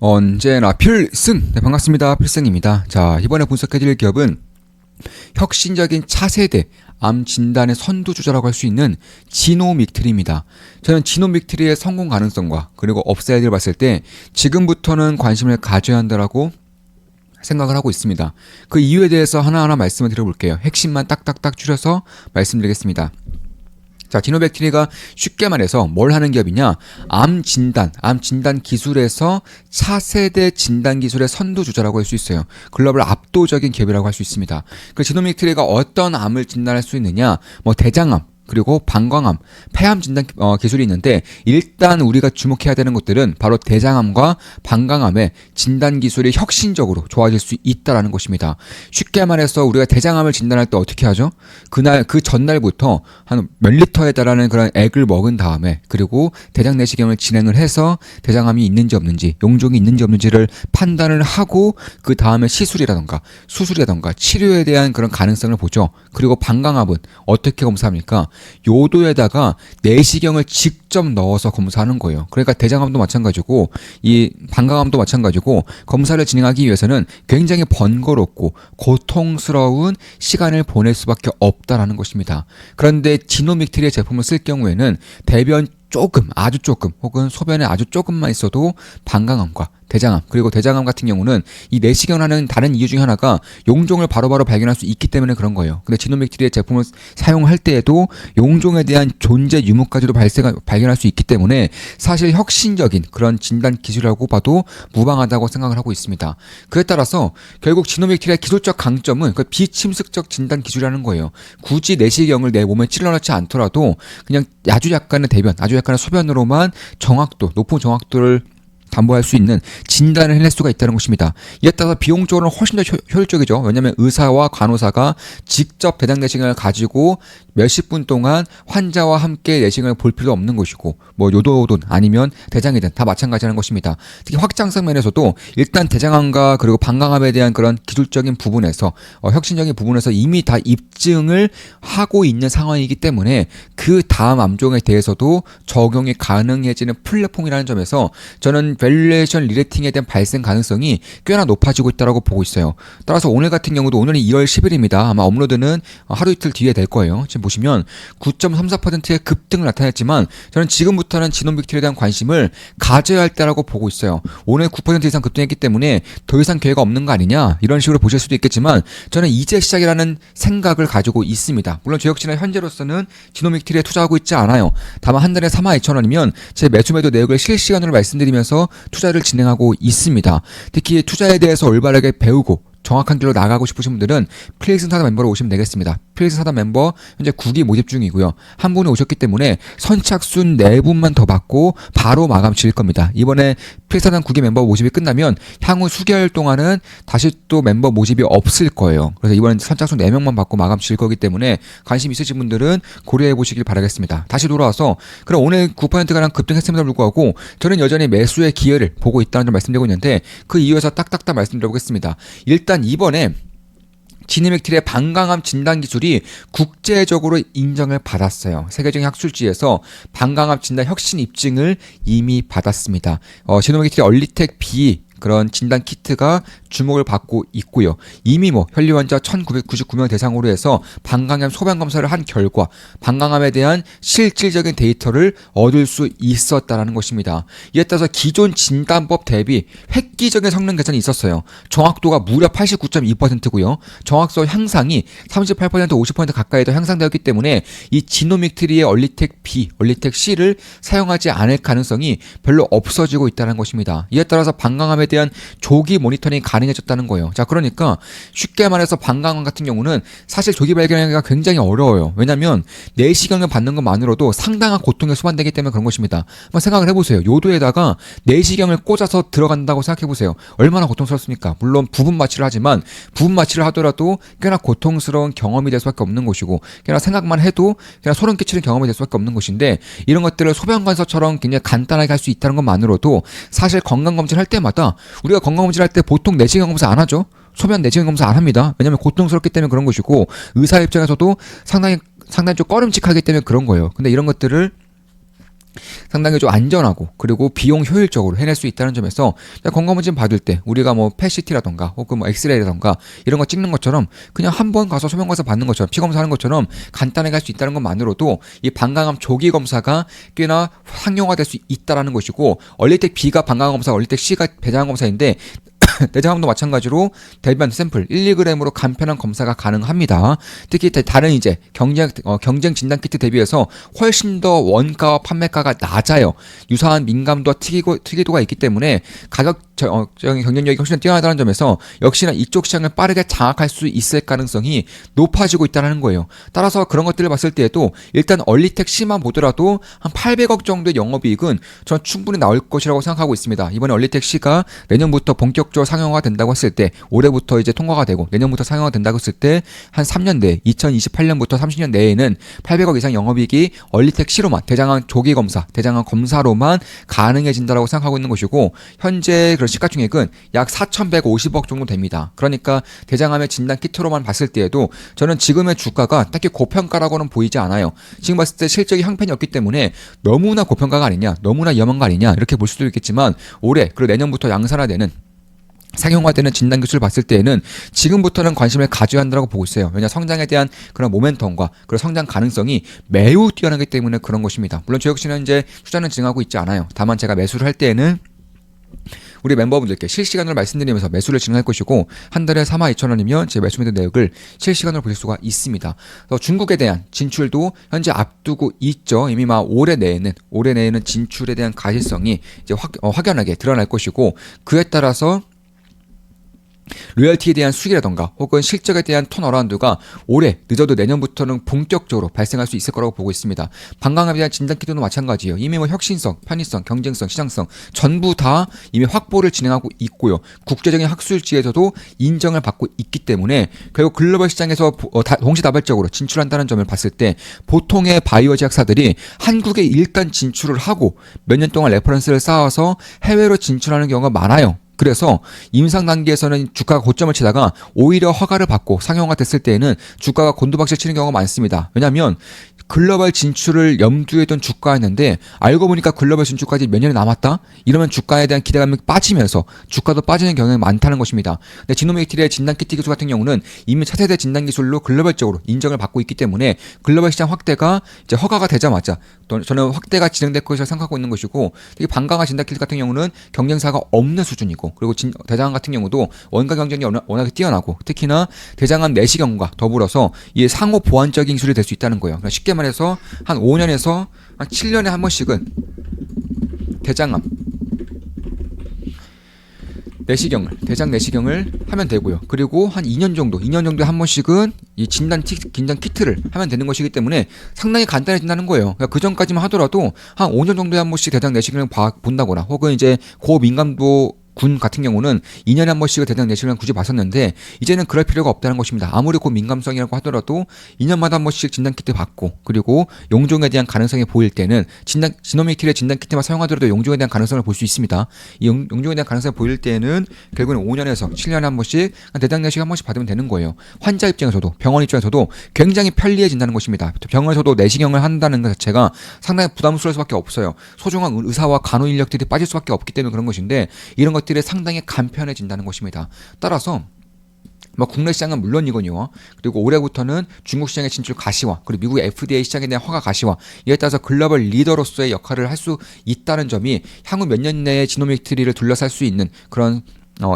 언제나 필승! 네, 반갑습니다. 필승입니다. 자, 이번에 분석해드릴 기업은 혁신적인 차세대 암 진단의 선두주자라고 할 수 있는 지노믹트리입니다. 저는 지노믹트리의 성공 가능성과 그리고 업사이드를 봤을 때 지금부터는 관심을 가져야 한다라고 생각을 하고 있습니다. 그 이유에 대해서 하나하나 말씀을 드려볼게요. 핵심만 딱딱딱 줄여서 말씀드리겠습니다. 자, 지노백트리가 쉽게 말해서 뭘 하는 기업이냐? 암 진단 기술에서 차세대 진단 기술의 선두주자라고 할 수 있어요. 글로벌 압도적인 기업이라고 할 수 있습니다. 그 지노백트리가 어떤 암을 진단할 수 있느냐? 뭐 대장암, 그리고 방광암, 폐암 진단 기술이 있는데 일단 우리가 주목해야 되는 것들은 바로 대장암과 방광암의 진단 기술이 혁신적으로 좋아질 수 있다라는 것입니다. 쉽게 말해서 우리가 대장암을 진단할 때 어떻게 하죠? 그 전날부터 한 몇 리터에 달하는 그런 액을 먹은 다음에 그리고 대장 내시경을 진행을 해서 대장암이 있는지 없는지, 용종이 있는지 없는지를 판단을 하고 그 다음에 시술이라던가 수술이라던가 치료에 대한 그런 가능성을 보죠. 그리고 방광암은 어떻게 검사합니까? 요도에다가 내시경을 직접 넣어서 검사하는 거예요. 그러니까 대장암도 마찬가지고 이 방광암도 마찬가지고 검사를 진행하기 위해서는 굉장히 번거롭고 고통스러운 시간을 보낼 수밖에 없다라는 것입니다. 그런데 지노믹트리의 제품을 쓸 경우에는 대변 조금, 아주 조금, 혹은 소변에 아주 조금만 있어도 방광암과 대장암, 그리고 대장암 같은 경우는 이 내시경을 하는 다른 이유 중에 하나가 용종을 바로바로 발견할 수 있기 때문에 그런 거예요. 근데 지노믹트리의 제품을 사용할 때에도 용종에 대한 존재 유무까지도 발견할 수 있기 때문에 사실 혁신적인 그런 진단 기술이라고 봐도 무방하다고 생각을 하고 있습니다. 그에 따라서 결국 지노믹트리의 기술적 강점은 그 비침습적 진단 기술이라는 거예요. 굳이 내시경을 내 몸에 찔러넣지 않더라도 그냥 아주 약간의 대변, 아주 약간의 소변으로만 정확도, 높은 정확도를 담보할 수 있는 진단을 해낼 수가 있다는 것입니다. 이에 따라서 비용적으로는 훨씬 더 효율적이죠. 왜냐하면 의사와 간호사가 직접 대장 내시경을 가지고 몇십 분 동안 환자와 함께 내시경을 볼 필요도 없는 것이고 뭐 요도든 아니면 대장이든 다 마찬가지라는 것입니다. 특히 확장성 면에서도 일단 대장암과 그리고 방광암에 대한 그런 기술적인 부분에서 혁신적인 부분에서 이미 다 입증을 하고 있는 상황이기 때문에 그 다음 암종에 대해서도 적용이 가능해지는 플랫폼이라는 점에서 저는 밸류에이션 리레이팅에 대한 발생 가능성이 꽤나 높아지고 있다고 보고 있어요. 따라서 오늘 같은 경우도 오늘이 2월 10일입니다. 아마 업로드는 하루 이틀 뒤에 될 거예요. 지금 보시면 9.34%의 급등을 나타냈지만 저는 지금부터는 지노믹트리에 대한 관심을 가져야 할 때라고 보고 있어요. 오늘 9% 이상 급등했기 때문에 더 이상 기회가 없는 거 아니냐 이런 식으로 보실 수도 있겠지만 저는 이제 시작이라는 생각을 가지고 있습니다. 물론 저 역시나 현재로서는 지노믹트리에 투자하고 있지 않아요. 다만 한 달에 42,000원이면 제 매수 매도 내역을 실시간으로 말씀드리면서 투자를 진행하고 있습니다. 특히 투자에 대해서 올바르게 배우고 정확한 길로 나가고 싶으신 분들은 필승 사단 멤버로 오시면 되겠습니다. 필승 사단 멤버 현재 9기 모집 중이고요. 한 분이 오셨기 때문에 선착순 4분만 더 받고 바로 마감 지을 겁니다. 이번에 필승 사단 9기 멤버 모집이 끝나면 향후 수개월 동안은 다시 또 멤버 모집이 없을 거예요. 그래서 이번엔 선착순 4명만 받고 마감 지을 거기 때문에 관심 있으신 분들은 고려해 보시길 바라겠습니다. 다시 돌아와서 그럼 오늘 9%가량 급등했음에도 불구하고 저는 여전히 매수의 기회를 보고 있다는 점 말씀드리고 있는데 그 이유에서 딱딱딱 말씀드려보겠습니다. 일단 이번에 지노믹트리의 방광암 진단 기술이 국제적으로 인정을 받았어요. 세계적인 학술지에서 방광암 진단 혁신 입증을 이미 받았습니다. 지노믹트리 얼리텍 B 그런 진단 키트가 주목을 받고 있고요. 이미 뭐 혈류 환자 1999명 대상으로 해서 방광암 소변 검사를 한 결과 방광암에 대한 실질적인 데이터를 얻을 수 있었다라는 것입니다. 이에 따라서 기존 진단법 대비 획기적인 성능 개선이 있었어요. 정확도가 무려 89.2%고요. 정확도 향상이 38% 50% 가까이 더 향상되었기 때문에 이 지노믹트리의 얼리텍 B, 얼리텍 C를 사용하지 않을 가능성이 별로 없어지고 있다는 것입니다. 이에 따라서 방광암에 대한 조기 모니터링이 가능해졌다는 거예요. 자, 그러니까 쉽게 말해서 방광암 같은 경우는 사실 조기 발견하기가 굉장히 어려워요. 왜냐하면 내시경을 받는 것만으로도 상당한 고통에 수반되기 때문에 그런 것입니다. 한번 생각을 해보세요. 요도에다가 내시경을 꽂아서 들어간다고 생각해보세요. 얼마나 고통스럽습니까? 물론 부분 마취를 하지만 부분 마취를 하더라도 꽤나 고통스러운 경험이 될 수밖에 없는 것이고 꽤나 생각만 해도 꽤나 소름 끼치는 경험이 될 수밖에 없는 것인데 이런 것들을 소변 간섭처럼 굉장히 간단하게 할 수 있다는 것만으로도 사실 건강검진 할 때마다 우리가 건강검진 할 때 보통 내시경 검사 안 하죠. 소변 내시경 검사 안 합니다. 왜냐하면 고통스럽기 때문에 그런 것이고 의사 입장에서도 상당히 좀 꺼림칙하기 때문에 그런 거예요. 근데 이런 것들을 상당히 좀 안전하고 그리고 비용 효율적으로 해낼 수 있다는 점에서 건강검진 받을 때 우리가 뭐 펫CT라던가 혹은 뭐 엑스레이라던가 이런 거 찍는 것처럼 그냥 한 번 가서 소변검사 받는 것처럼 피검사하는 것처럼 간단하게 할 수 있다는 것만으로도 이 방광암 조기 검사가 꽤나 상용화될 수 있다라는 것이고, 얼리텍 B가 방광암 검사, 얼리텍 C가 대장암 검사인데 대장암도 마찬가지로 대변 샘플 1, 2g으로 간편한 검사가 가능합니다. 특히 다른 이제 경쟁 진단 키트 대비해서 훨씬 더 원가와 판매가가 낮아요. 유사한 민감도와 특이도가 있기 때문에 가격적인 경쟁력이 훨씬 뛰어나다는 점에서 역시나 이쪽 시장을 빠르게 장악할 수 있을 가능성이 높아지고 있다는 거예요. 따라서 그런 것들을 봤을 때에도 일단 얼리텍 C만 보더라도 한 800억 정도의 영업이익은 저는 충분히 나올 것이라고 생각하고 있습니다. 이번에 얼리텍 C가 내년부터 본격적으로 상용화 된다고 했을 때, 올해부터 이제 통과가 되고 내년부터 상용화 된다고 했을 때 한 3년 내에 2028년부터 30년 내에는 800억 이상 영업이익이 얼리텍 C로만, 대장암 조기 검사, 대장암 검사로만 가능해진다라고 생각하고 있는 것이고, 현재 그런 시가총액은 약 4,150억 정도 됩니다. 그러니까 대장암의 진단 키트로만 봤을 때에도 저는 지금의 주가가 딱히 고평가라고는 보이지 않아요. 지금 봤을 때 실적이 형편이 없기 때문에 너무나 고평가가 아니냐, 너무나 위험한 거 아니냐 이렇게 볼 수도 있겠지만, 올해 그리고 내년부터 양산화되는 상용화되는 진단 기술을 봤을 때에는 지금부터는 관심을 가져야 한다고 보고 있어요. 왜냐, 성장에 대한 그런 모멘텀과 그런 성장 가능성이 매우 뛰어나기 때문에 그런 것입니다. 물론 저 역시는 이제 투자는 진행하고 있지 않아요. 다만 제가 매수를 할 때에는 우리 멤버분들께 실시간으로 말씀드리면서 매수를 진행할 것이고, 한 달에 42,000원이면 제 매수 매도 내역을 실시간으로 보실 수가 있습니다. 중국에 대한 진출도 현재 앞두고 있죠. 이미 올해 내에는 진출에 대한 가시성이 이제 확연하게 드러날 것이고, 그에 따라서 로열티에 대한 수익이라던가 혹은 실적에 대한 턴어라운드가 올해 늦어도 내년부터는 본격적으로 발생할 수 있을 거라고 보고 있습니다. 방광암에 대한 진단 키트도 마찬가지예요. 이미 혁신성, 편의성, 경쟁성, 시장성 전부 다 이미 확보를 진행하고 있고요. 국제적인 학술지에서도 인정을 받고 있기 때문에 결국 글로벌 시장에서 동시다발적으로 진출한다는 점을 봤을 때, 보통의 바이오 제약사들이 한국에 일단 진출을 하고 몇 년 동안 레퍼런스를 쌓아서 해외로 진출하는 경우가 많아요. 그래서 임상 단계에서는 주가가 고점을 치다가 오히려 허가를 받고 상용화 됐을 때에는 주가가 곤두박질 치는 경우가 많습니다. 왜냐하면 글로벌 진출을 염두에 둔 주가였는데 알고 보니까 글로벌 진출까지 몇 년이 남았다? 이러면 주가에 대한 기대감이 빠지면서 주가도 빠지는 경우가 많다는 것입니다. 근데 지노메이트리의 진단키트 기술 같은 경우는 이미 차세대 진단기술로 글로벌적으로 인정을 받고 있기 때문에 글로벌 시장 확대가 이제 허가가 되자마자 저는 확대가 진행될 것이라 생각하고 있는 것이고, 특히 방광화 진단키트 같은 경우는 경쟁사가 없는 수준이고, 그리고 대장암 같은 경우도 원가 경쟁이 워낙에 뛰어나고, 특히나 대장암 내시경과 더불어서 이 상호 보완적인 기술이 될 수 있다는 거예요. 그러니까 쉽게 말해서 한 5년에서 한 7년에 한 번씩은 대장 내시경을 하면 되고요. 그리고 한 2년 정도에 한 번씩은 이 진단 키트를 하면 되는 것이기 때문에 상당히 간단해진다는 거예요. 그러니까 그 전까지만 하더라도 한 5년 정도에 한 번씩 대장 내시경을 본다거나, 혹은 이제 고민감도 군 같은 경우는 2년에 한 번씩은 대장 내시경을 굳이 봤었는데, 이제는 그럴 필요가 없다는 것입니다. 아무리 고민감성이라고 하더라도 2년마다 한 번씩 진단키트 받고, 그리고 용종에 대한 가능성이 보일 때는 지노메이트리의 진단키트만 사용하더라도 용종에 대한 가능성을 볼 수 있습니다. 이 용종에 대한 가능성이 보일 때는 결국은 5년에서 7년에 한 번씩 대장 내시경 한 번씩 받으면 되는 거예요. 환자 입장에서도 병원 입장에서도 굉장히 편리해진다는 것입니다. 병원에서도 내시경을 한다는 것 자체가 상당히 부담스러울 수밖에 없어요. 소중한 의사와 간호 인력들이 빠질 수밖에 없기 때문에 그런 것인데, 이런 것들이 상당히 간편해진다는 것입니다. 따라서 국내 시장은 물론이군요. 그리고 올해부터는 중국 시장의 진출 가시화, 그리고 미국 FDA 시장에 대한 허가 가시화, 이에 따라서 글로벌 리더로서의 역할을 할 수 있다는 점이 향후 몇 년 내에 지노메이트리를 둘러쌀 수 있는 그런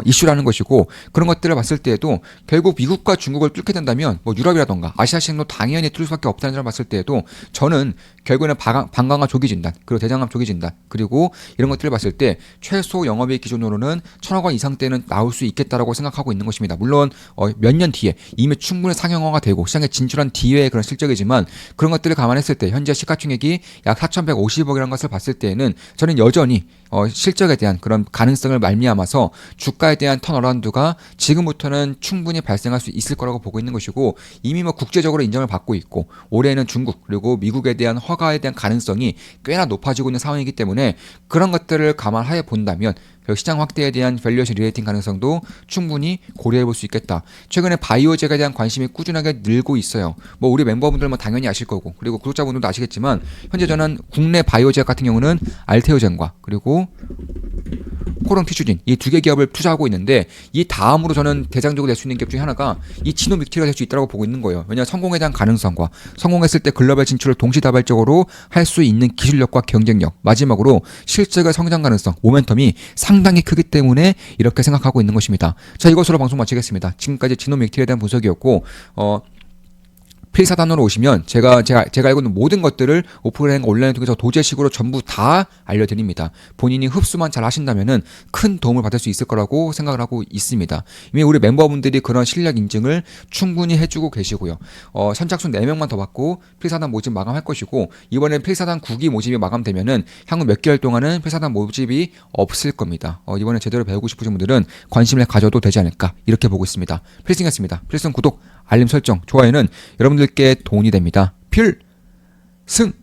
이슈라는 것이고, 그런 것들을 봤을 때에도 결국 미국과 중국을 뚫게 된다면 유럽이라던가 아시아 시장도 당연히 뚫을 수밖에 없다는 점을 봤을 때에도, 저는 결국에는 방광화 조기 진단, 그리고 대장암 조기 진단, 그리고 이런 것들을 봤을 때 최소 영업이익 기준으로는 1,000억 원 이상대는 나올 수 있겠다라고 생각하고 있는 것입니다. 물론 몇 년 뒤에 이미 충분히 상용화가 되고 시장에 진출한 뒤에 그런 실적이지만, 그런 것들을 감안했을 때 현재 시가총액이 약 4,150억이라는 것을 봤을 때에는 저는 여전히 실적에 대한 그런 가능성을 말미암아서 주가에 대한 턴어라운드가 지금부터는 충분히 발생할 수 있을 거라고 보고 있는 것이고, 이미 뭐 국제적으로 인정을 받고 있고 올해는 중국 그리고 미국에 대한 허가에 대한 가능성이 꽤나 높아지고 있는 상황이기 때문에 그런 것들을 감안하여 본다면 시장 확대에 대한 밸류에이션 리레이팅 가능성도 충분히 고려해 볼 수 있겠다. 최근에 바이오제에 대한 관심이 꾸준하게 늘고 있어요. 뭐 우리 멤버분들은 당연히 아실 거고, 그리고 구독자분들도 아시겠지만 현재 저는 국내 바이오제 같은 경우는 알테오젠과 그리고 코롱티슈진 이 두 개 기업을 투자하고 있는데, 이 다음으로 저는 대장적으로 낼 수 있는 기업 중에 하나가 이 지노믹트리가 될 수 있다고 보고 있는 거예요. 왜냐하면 성공에 대한 가능성과 성공했을 때 글로벌 진출을 동시다발적으로 할 수 있는 기술력과 경쟁력, 마지막으로 실적의 성장 가능성, 모멘텀이 상당히 크기 때문에 이렇게 생각하고 있는 것입니다. 자, 이것으로 방송 마치겠습니다. 지금까지 지노믹트리에 대한 분석이었고, 필사단으로 오시면 제가 알고 있는 모든 것들을 오프라인과 온라인을 통해서 도제식으로 전부 다 알려드립니다. 본인이 흡수만 잘 하신다면은 큰 도움을 받을 수 있을 거라고 생각을 하고 있습니다. 이미 우리 멤버분들이 그런 실력 인증을 충분히 해주고 계시고요. 선착순 4명만 더 받고 필사단 모집 마감할 것이고, 이번에 필사단 9기 모집이 마감되면은 향후 몇 개월 동안은 필사단 모집이 없을 겁니다. 이번에 제대로 배우고 싶으신 분들은 관심을 가져도 되지 않을까 이렇게 보고 있습니다. 필승이었습니다. 필승 구독, 알림 설정, 좋아요는 여러분들께 도움이 됩니다. 필승!